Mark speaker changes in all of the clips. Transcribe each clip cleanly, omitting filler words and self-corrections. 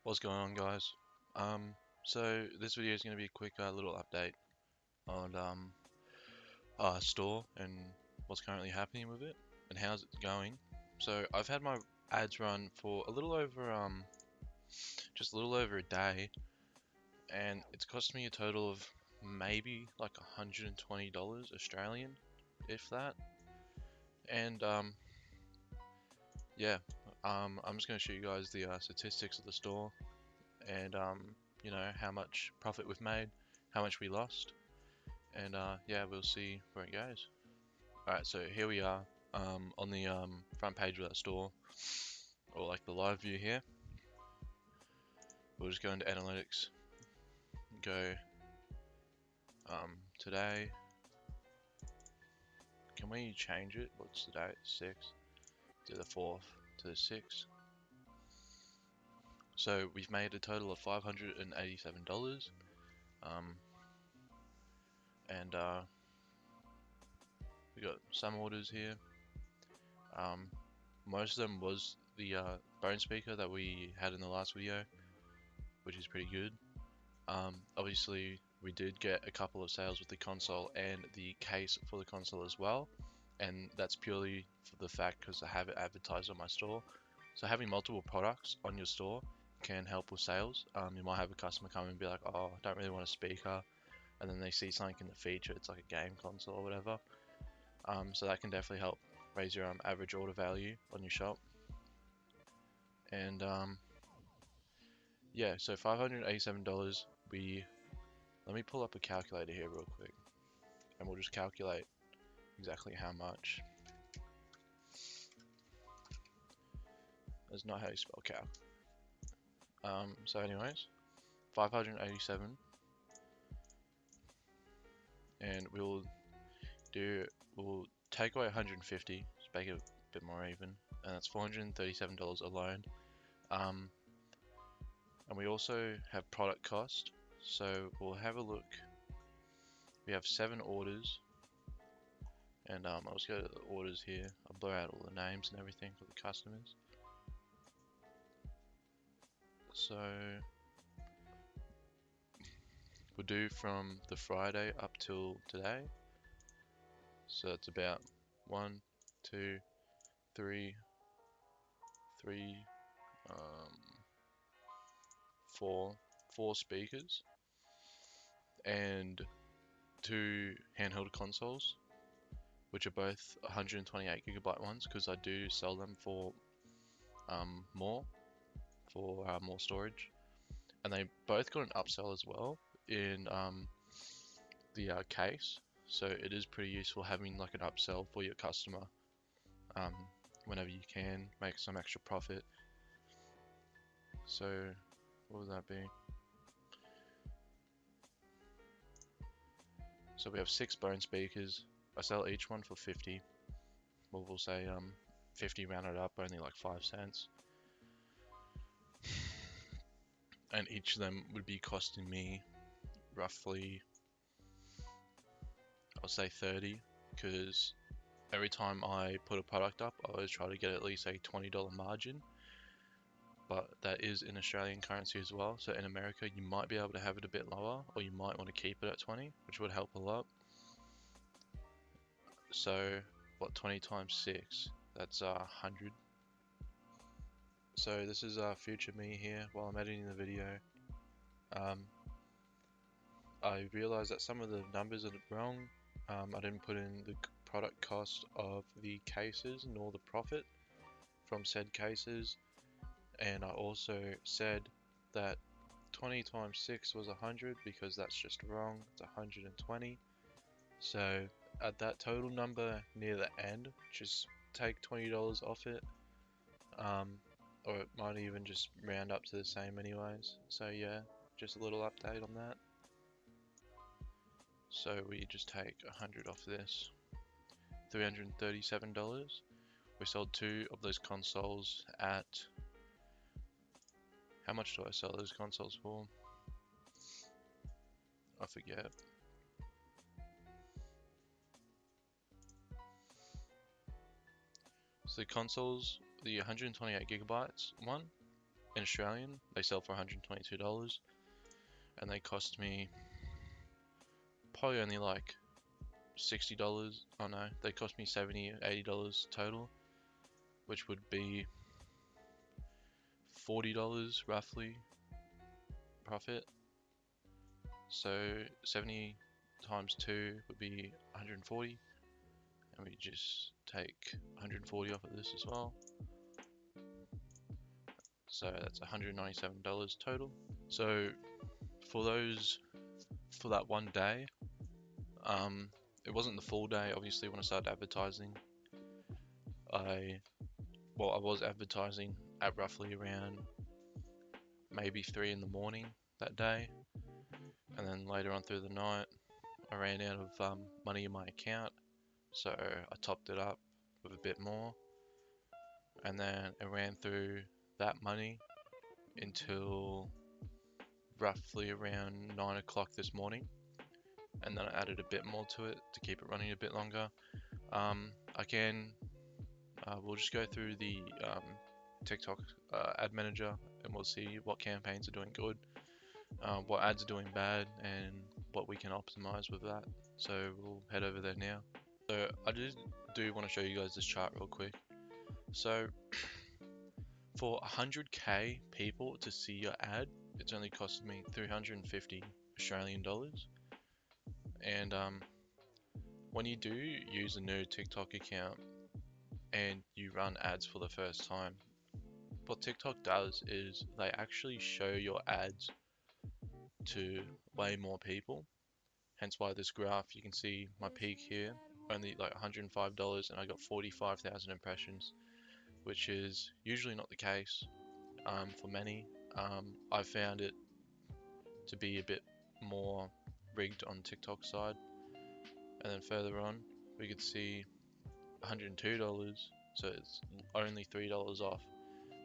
Speaker 1: What's going on, guys? So this video is going to be a quick little update on our store and what's currently happening with it and how's it going. So I've had my ads run for a little over just a little over a day, and it's cost me a total of maybe like $120 Australian, if that. And yeah, I'm just going to show you guys the statistics of the store and how much profit we've made, how much we lost, and yeah, we'll see where it goes. Alright, so here we are on the front page of that store, or like the live view here. We'll just go into analytics, go today. Can we change it? What's the date? 6th to the 4th to the 6th. So we've made a total of $587, and we got some orders here. Most of them was the bone speaker that we had in the last video, which is pretty good. Obviously, we did get a couple of sales with the console and the case for the console as well, and that's purely for the fact because I have it advertised on my store. So having multiple products on your store can help with sales. You might have a customer come and be like, oh, I don't really want a speaker, and then they see something in the feature, it's like a game console or whatever. So that can definitely help raise your average order value on your shop. And yeah, so $587. Let me pull up a calculator here real quick, and we'll just calculate exactly how much. That's not how you spell cal. So anyways, 587, and we'll take away 150 to make it a bit more even, and that's $437 alone. And we also have product cost, so we'll have a look. We have 7 orders, and I'll just go to the orders here. I'll blur out all the names and everything for the customers. So we'll do from the Friday up till today. So it's about 1, 2, 3, 4 speakers and 2 handheld consoles, which are both 128GB ones, because I do sell them for more storage. And they both got an upsell as well in the case, so it is pretty useful having like an upsell for your customer whenever you can make some extra profit. So what would that be? So we have 6 bone speakers. I sell each one for 50. Well, we'll say 50 rounded up, only like 5 cents. And each of them would be costing me roughly, I'll say 30, because every time I put a product up, I always try to get at least a $20 margin. But that is in Australian currency as well. So in America, you might be able to have it a bit lower, or you might want to keep it at 20, which would help a lot. So what, 20 times 6? That's 100. So this is future me here while I'm editing the video. I realized that some of the numbers are wrong. I didn't put in the product cost of the cases nor the profit from said cases, and I also said that 20 times 6 was 100, because that's just wrong. It's 120. So at that total number near the end, just take $20 off it, or it might even just round up to the same anyways. So yeah, just a little update on that. So we just take 100 off this, $337. We sold 2 of those consoles at, how much do I sell those consoles for? I forget. So the consoles, the 128GB one, in Australian. They sell for $122, and they cost me probably only like $60. Oh no, they cost me $70, $80 total, which would be $40 roughly profit. So 70 times 2 would be 140, and we just take 140 off of this as well. So that's $197 total. So for that one day, it wasn't the full day. Obviously, when I started advertising, I was advertising at roughly around maybe 3 in the morning that day, and then later on through the night, I ran out of money in my account, so I topped it up with a bit more, and then it ran through that money until roughly around 9 o'clock this morning, and then I added a bit more to it to keep it running a bit longer. Again, we'll just go through the TikTok ad manager, and we'll see what campaigns are doing good, what ads are doing bad, and what we can optimize with that. So we'll head over there now. So I just do want to show you guys this chart real quick. So for 100k people to see your ad, it's only costed me 350 Australian dollars. And when you do use a new TikTok account and you run ads for the first time, what TikTok does is they actually show your ads to way more people. Hence why this graph, you can see my peak here, only like $105, and I got 45,000 impressions, which is usually not the case for many. I found it to be a bit more rigged on TikTok side. And then further on, we could see $102, so it's only $3 off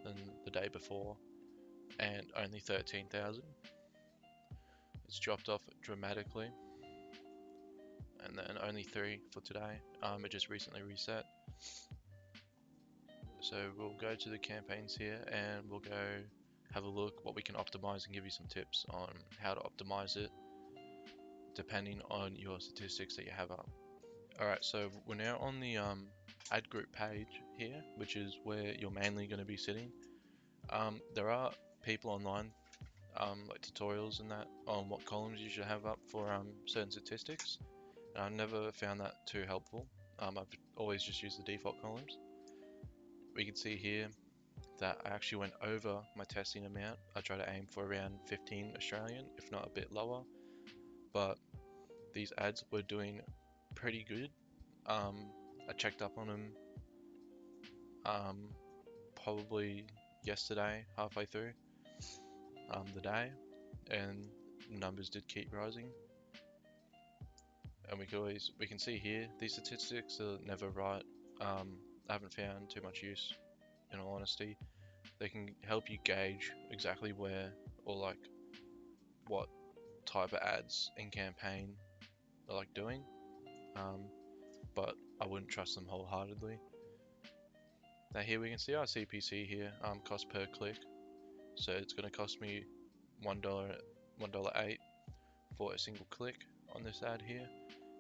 Speaker 1: than the day before, and only 13,000. It's dropped off dramatically, and then only 3 for today. It just recently reset. So we'll go to the campaigns here, and we'll go have a look what we can optimize and give you some tips on how to optimize it depending on your statistics that you have up. Alright, so we're now on the ad group page here, which is where you're mainly going to be sitting. There are people online, like tutorials and that, on what columns you should have up for certain statistics. And I've never found that too helpful. I've always just used the default columns. We can see here that I actually went over my testing amount. I try to aim for around 15 Australian, if not a bit lower. But these ads were doing pretty good. I checked up on them probably yesterday, halfway through the day, and numbers did keep rising. And we can see here these statistics are never right. I haven't found too much use, in all honesty. They can help you gauge exactly where or like what type of ads in campaign they're like doing, but I wouldn't trust them wholeheartedly. Now here we can see our CPC here, cost per click. So it's going to cost me $1.08 for a single click on this ad here,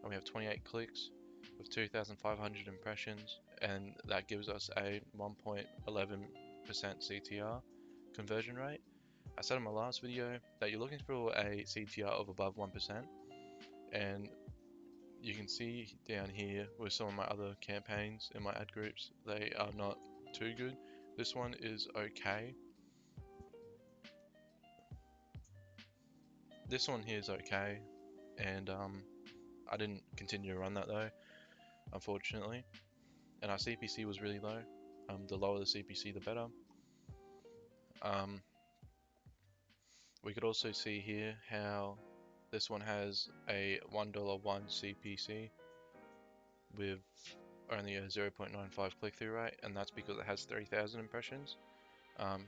Speaker 1: and we have 28 clicks with 2,500 impressions, and that gives us a 1.11% CTR conversion rate. I said in my last video that you're looking for a CTR of above 1%, and you can see down here with some of my other campaigns in my ad groups, they are not too good. This one is okay. This one here is okay, and I didn't continue to run that though, unfortunately. And our CPC was really low. The lower the CPC, the better. We could also see here how this one has a $1.01 CPC with only a 0.95 click-through rate, and that's because it has 3,000 impressions.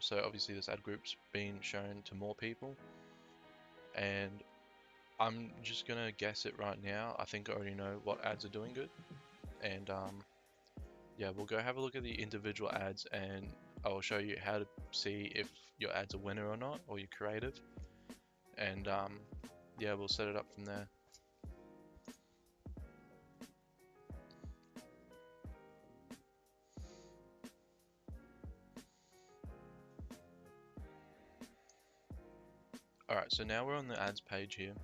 Speaker 1: So obviously this ad group's been shown to more people, and I'm just gonna guess it right now. I think I already know what ads are doing good, and yeah, we'll go have a look at the individual ads, and I will show you how to see if your ad's a winner or not, or you're creative, and yeah, we'll set it up from there. Alright, so now we're on the ads page here,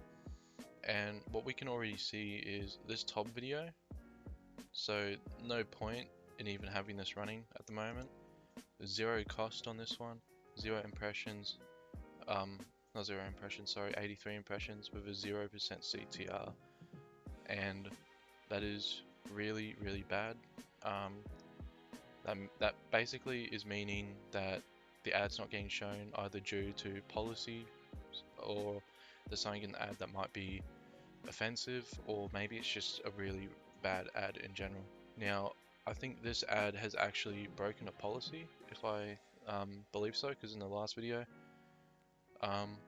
Speaker 1: and what we can already see is this top video, so no point in even having this running at the moment. There's zero cost on this one, zero impressions, not zero impressions, sorry, 83 impressions with a 0% CTR, and that is really, really bad. That basically is meaning that the ad's not getting shown either due to policy, or there's something in the ad that might be offensive, or maybe it's just a really bad ad in general. Now, I think this ad has actually broken a policy, if I believe so, because in the last video,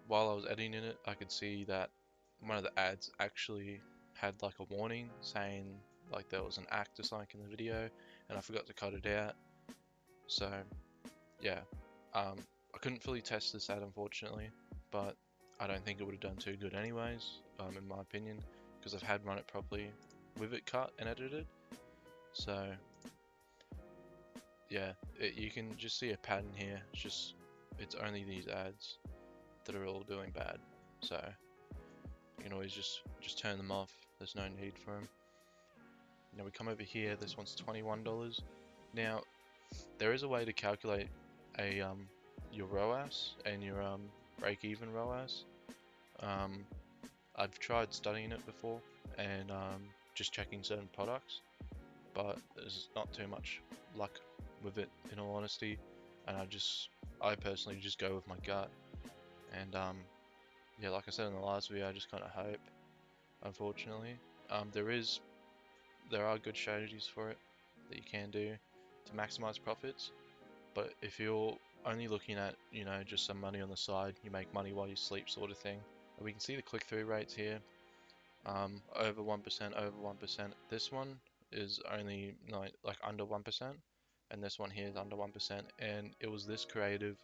Speaker 1: while I was editing it, I could see that one of the ads actually had like a warning saying like there was an act or something in the video, and I forgot to cut it out. So yeah, I couldn't fully test this ad unfortunately, but I don't think it would have done too good anyways, in my opinion, because I've had run it properly with it cut and edited. So yeah, you can just see a pattern here. It's only these ads that are all doing bad. So you can always just turn them off. There's no need for them. Now we come over here. This one's $21. Now there is a way to calculate a your ROAS and your break-even ROAS. I've tried studying it before and just checking certain products, but there's not too much luck with it, in all honesty. And I personally just go with my gut. And yeah, like I said in the last video, I just kind of hope. Unfortunately, there are good strategies for it that you can do to maximize profits. But if you're only looking at, you know, just some money on the side, you make money while you sleep sort of thing. And we can see the click-through rates here, over 1%, over 1%. This one is only like under 1%, and this one here is under 1%. And it was this creative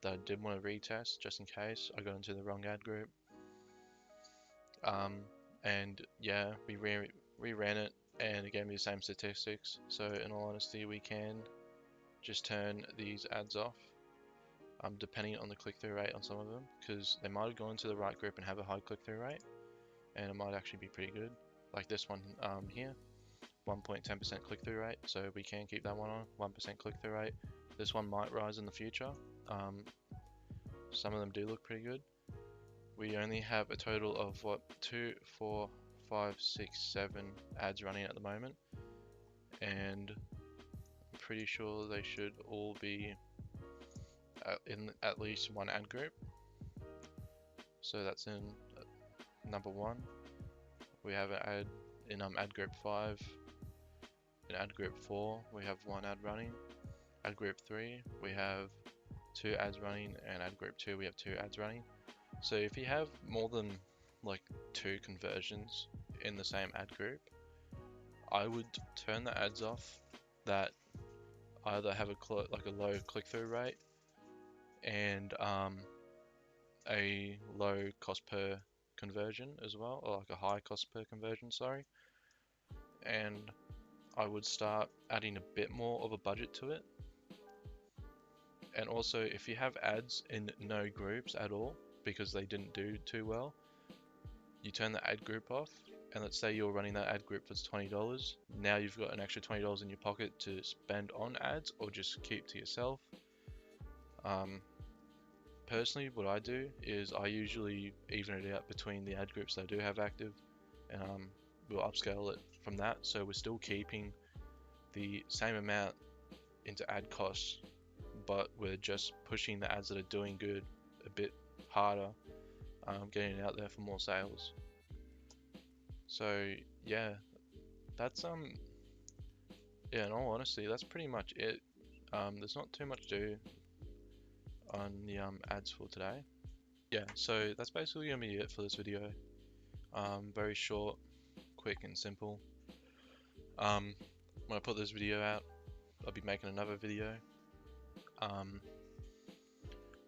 Speaker 1: that I did want to retest just in case I got into the wrong ad group. And yeah, we reran it and it gave me the same statistics. So in all honesty, we can just turn these ads off, depending on the click-through rate on some of them, because they might have gone to the right group and have a high click-through rate, and it might actually be pretty good. Like this one here, 1.10% click-through rate, so we can keep that one on, 1% click-through rate. This one might rise in the future. Some of them do look pretty good. We only have a total of what, 2, 4, 5, 6, 7 ads running at the moment, and I'm pretty sure they should all be in at least one ad group. So that's in number 1. We have an ad in ad group 5. In ad group 4, we have 1 ad running. Ad group 3, we have 2 ads running, and ad group 2, we have 2 ads running. So if you have more than like 2 conversions in the same ad group, I would turn the ads off that either have a low click-through rate and a low cost per conversion as well, or like a high cost per conversion, sorry. And I would start adding a bit more of a budget to it. And also, if you have ads in no groups at all because they didn't do too well, you turn the ad group off, and let's say you're running that ad group for $20. Now you've got an extra $20 in your pocket to spend on ads or just keep to yourself. Personally, what I do is I usually even it out between the ad groups that I do have active, and we'll upscale it from that, so we're still keeping the same amount into ad costs, but we're just pushing the ads that are doing good a bit harder, getting it out there for more sales. So yeah, that's yeah, in all honesty, that's pretty much it. There's not too much to do on the ads for today. Yeah, so that's basically gonna be it for this video. Very short, quick and simple. When I put this video out, I'll be making another video.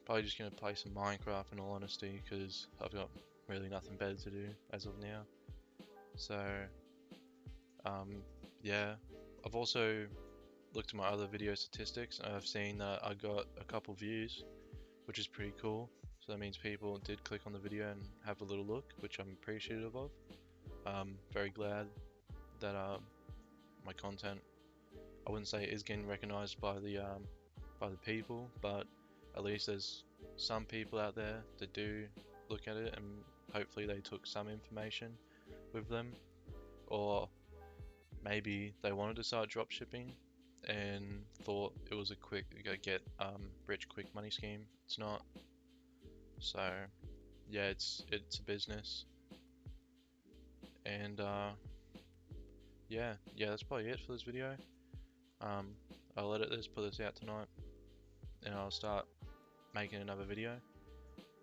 Speaker 1: Probably just gonna play some Minecraft in all honesty, because I've got really nothing better to do as of now. So yeah, I've also looked at my other video statistics and I've seen that I got a couple views, which is pretty cool. So that means people did click on the video and have a little look, which I'm appreciative of. Very glad that my content, I wouldn't say is getting recognized by the people, but at least there's some people out there that do look at it, and hopefully they took some information with them, or maybe they wanted to start dropshipping and thought it was a quick get rich quick money scheme. It's not. So yeah, it's a business, and yeah, that's probably it for this video. I'll edit this, put this out tonight, and I'll start making another video.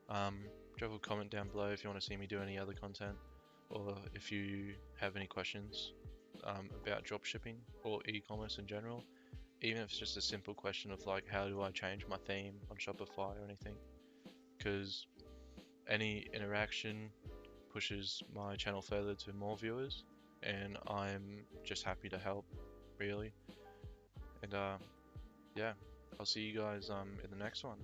Speaker 1: Drop a comment down below if you want to see me do any other content, or if you have any questions about dropshipping or e-commerce in general, even if it's just a simple question of like, how do I change my theme on Shopify or anything, because any interaction pushes my channel further to more viewers, and I'm just happy to help, really. And yeah, I'll see you guys in the next one.